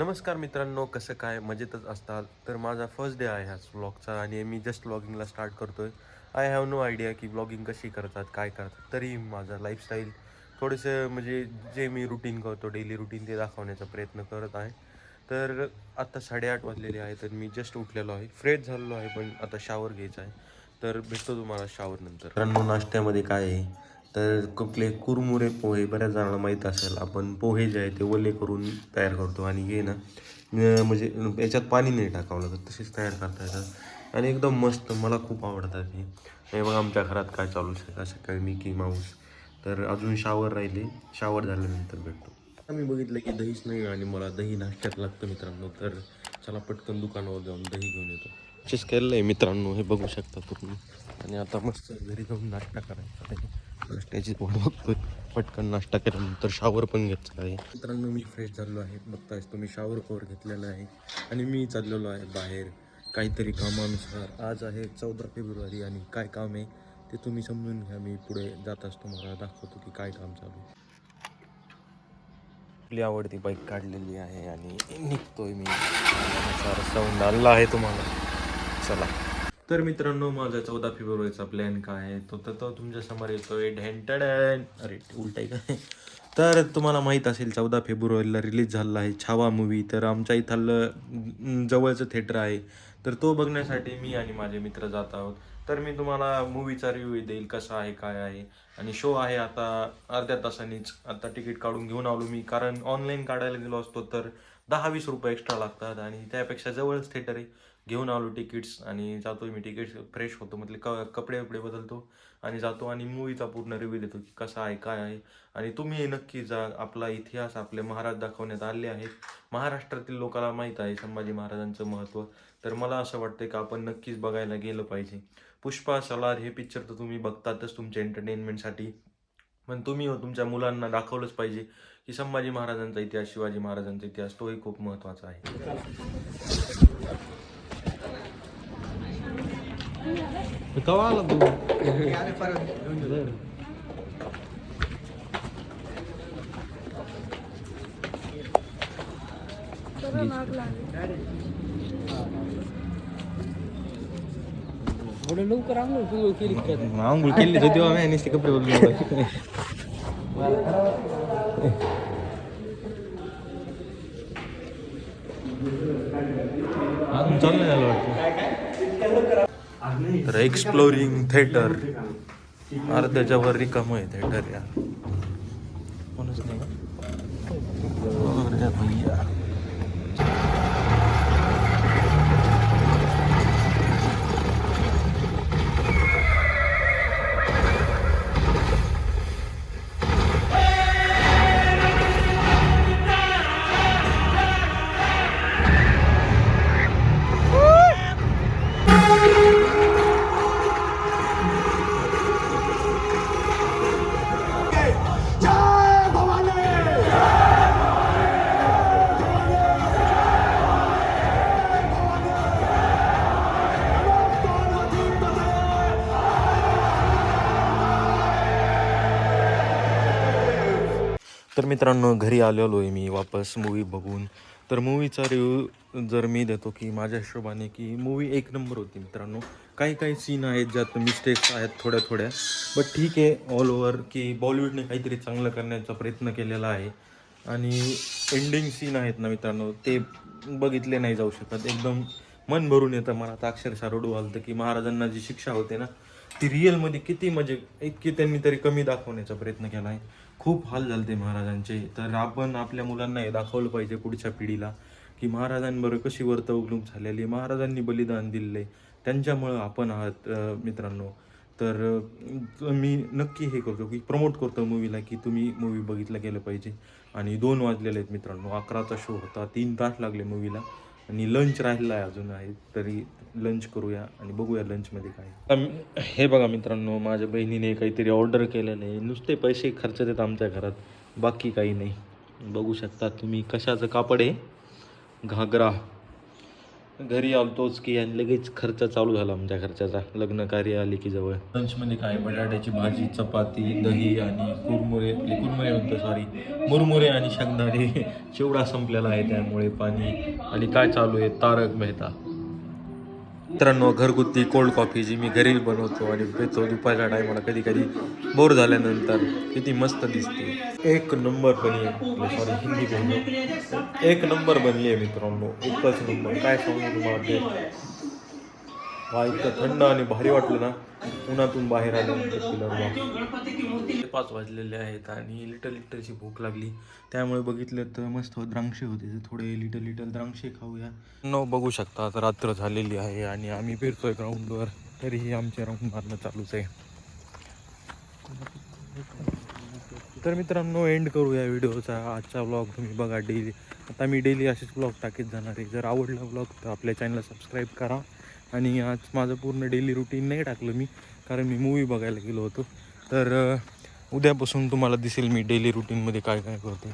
नमस्कार मित्रांनो, कसं काय मजेतच असताल? तर माझा फर्स्ट डे आहे ह्याच व्लॉगचा आणि मी जस्ट व्लॉगिंगला स्टार्ट करतोय. आय हॅव नो आयडिया की व्लॉगिंग कशी करतात, काय करतात. तरी माझा लाईफस्टाईल थोडंसं म्हणजे जे मी रुटीन करतो, डेली रुटीन ते दाखवण्याचा प्रयत्न करत आहे. तर आत्ता 8:30 वाजलेले आहे, तर मी जस्ट उठलेलो आहे. फ्रेश झालेलो आहे, पण आता शॉवर घ्यायचा आहे. तर भेटतो तुम्हाला शॉवरनंतर. मित्रांनो, नाश्त्यामध्ये काय आहे? तर कुठले कुरमुरे पोहे बऱ्याच जणांना माहीत असेल. आपण पोहे जे आहे ते ओले करून तयार करतो आणि हे ना म्हणजे याच्यात पाणी नाही टाकावं लागत, तसेच तयार करता येतात आणि एकदम मस्त. मला खूप आवडतात हे बघा आमच्या घरात काय चालू आहे सकाळी मिकी माऊस. तर अजून शावर राहिले, शावर झाल्यानंतर भेटतो. आता मी बघितलं की दहीच नाही आणि मला दही नाश्त्यात लागतं मित्रांनो. तर चला पटकन दुकानावर जाऊन दही घेऊन येतो. परचेस केलेलं आहे मित्रांनो, हे बघू शकता तुम्ही. आणि आता मस्त घरी जाऊन नाश्ता करायचा आहे. नाश्त्याची वाट बघतोय. पटकन नाश्ता केल्यानंतर शॉवर पण घ्यायचा आहे. मित्रांनो, मी फ्रेश झालो आहे. बघतायच तुम्ही, शॉवर कवर घेतलेला आहे आणि मी चाललेलो आहे बाहेर काहीतरी कामानुसार. आज आहे 14 फेब्रुवारी आणि काय काम आहे ते तुम्ही समजून घ्या. मी पुढे जाताच तुम्हाला दाखवतो की काय काम चालू आहे. आपली आवडती बाईक काढलेली आहे आणि निघतोय मी. साऊंड आला आहे तुम्हाला. चला. तर मित्रांनो, माझा 14 फेब्रुवारीचा प्लॅन काय आहे तो तुमच्या समोर येतोय. ढेंटडॅन. अरे उलट आहे काय? तर तुम्हाला माहीत असेल 14 फेब्रुवारीला रिलीज झालेला आहे छावा मूवी. तर आमच्या इथलं जवळचं थिएटर आहे. तर तो बघण्यासाठी मी आणि माझे मित्र जात आहोत. तर मी तुम्हाला मूवीचा रिव्ह्यू देईल, कसा आहे काय आहे. आणि शो आहे आता अर्ध्या तासानीच. आता तिकीट काढून घेऊन आलो मी, कारण ऑनलाईन काढायला गेलो असतो तर 10-20 रुपये एक्स्ट्रा लागतात आणि त्यापेक्षा जवळच थिएटर आहे. घेऊन आलो तिकीट्स आणि जातोय मी. तिकीट्स फ्रेश होतो, म्हटले कपडे वपडे बदलतो आणि जातो आणि मूवीचा पूर्ण रिव्ह्यू देतो की कसा आहे काय आहे. आणि तुम्ही नक्की जा. आपला इतिहास, आपले महाराज दाखवण्यात आले आहेत. महाराष्ट्रातील लोकांना माहीत आहे संभाजी महाराजांचं महत्त्व. तर मला असं वाटतं की आपण नक्कीच बघायला गेलं पाहिजे. पुष्पा, सलार हे पिक्चर तर तुम्ही बघतातच तुमच्या एंटरटेनमेंटसाठी, पण तुम्ही तुमच्या मुलांना दाखवलंच पाहिजे की संभाजी महाराजांचा इतिहास, शिवाजी महाराजांचा इतिहास तोही खूप महत्त्वाचा आहे. कवा आला तू? थोडं लवकर आंघोळ केली आंघोळ केली होती आम्ही आणि कपडे बदलून. अजून चाललं झालं वाटतं. तर एक्सप्लोरिंग थिएटर अर्ध्याच्या वर रिकाम आहे थिएटर यार. कोणच नाही का भैया. तर मित्रांनो, घरी आलेलो आहे मी वापस मूवी बघून. तर मूवीचा रिव्ह्यू जर मी देतो की माझ्या हिशोबाने की मूवी एक नंबर होती मित्रांनो. काही काही सीन आहेत ज्यात मिस्टेक्स आहेत थोड्या थोड्या, बट ठीक आहे. ऑल ओव्हर की बॉलिवूडने काहीतरी चांगलं करण्याचा प्रयत्न केलेला आहे. आणि एंडिंग सीन आहेत ना मित्रांनो, ते बघितले नाही जाऊ शकत. एकदम मन भरून येतं. मला तर अक्षरशः रडू आलं की महाराजांना जी शिक्षा होते ना, ती रिअलमध्ये किती म्हणजे इतकी त्यांनी तरी कमी दाखवण्याचा प्रयत्न केला आहे. खूप हाल झाले ते महाराजांचे. तर आपण आपल्या मुलांना हे दाखवलं पाहिजे पुढच्या पिढीला की महाराजांबरोबर कशी वर्तवणूक झालेली, महाराजांनी बलिदान दिले, त्यांच्यामुळं आपण आहात मित्रांनो. तर मी नक्की हे करतो की प्रमोट करतो मूवीला की तुम्ही मूवी बघितलं गेलं पाहिजे. आणि 2 वाजलेले आहेत मित्रांनो. 11चा शो होता, 3 तास लागले मूवीला आणि लंच राहिलेला आहे अजून आहे. तरी लंच करूया आणि बघूया लंचमध्ये काय. हे बघा मित्रांनो, माझ्या बहिणीने काहीतरी ऑर्डर केलेलं आहे. नुसते पैसे खर्च देत आमच्या घरात, बाकी काही नाही. बघू शकता तुम्ही कशाचं कापड आहे. घागरा घरी आलतोच की आणि लगेच खर्च चालू झाला आमच्या खर्चाचा. लग्न कार्य आले की जवळ. लंचमध्ये काय बटाट्याची भाजी, चपाती, दही आणि कुरमुरे म्हणतो सॉरी, मुरमुरे आणि शेंगदाणे. चिवडा संपलेला आहे त्यामुळे पाणी. आणि काय चालू आहे, तारक मेहता. मित्रांनो, घरगुती कोल्ड कॉफी जी मी घरी बनवतो आणि पितो दुपारच्या टायमाला कधी कधी बोर झाल्यानंतर. किती मस्त दिसते. एक नंबर बनली आहे. सॉरी, हिंदी बोललो. एक नंबर बनली आहे मित्रांनो, एकच नंबर. काय सांगू तुम्हाला ते. हा इतकं थंड आणि भारी वाटलं ना उन्हातून बाहेर आल्यानंतर. 5 वाजलेले आहेत आणि लिटरची भूक लागली. त्यामुळे बघितलं तर मस्त द्राक्षे होते, तर थोडे लिटल द्राक्षे खाऊया. बघू शकता आता रात्र झालेली आहे आणि आम्ही फिरतोय ग्राउंडवर. तरीही आमचे राऊंड मारणं चालूच आहे. तर मित्रांनो, एंड करूया व्हिडिओचा आजचा व्लॉग. तुम्ही बघा डेली. आता मी डेली असेच व्लॉग टाकीत जाणार आहे. जर आवडला व्लॉग तर आपल्या चॅनलला सबस्क्राईब करा. आणि आज माझं पूर्ण डेली रुटीन नाही टाकलं मी, कारण मी मूवी बघायला गेलो होतो. तर उद्यापासून तुम्हाला दिसेल मी डेली रुटीनमध्ये काय काय करतो.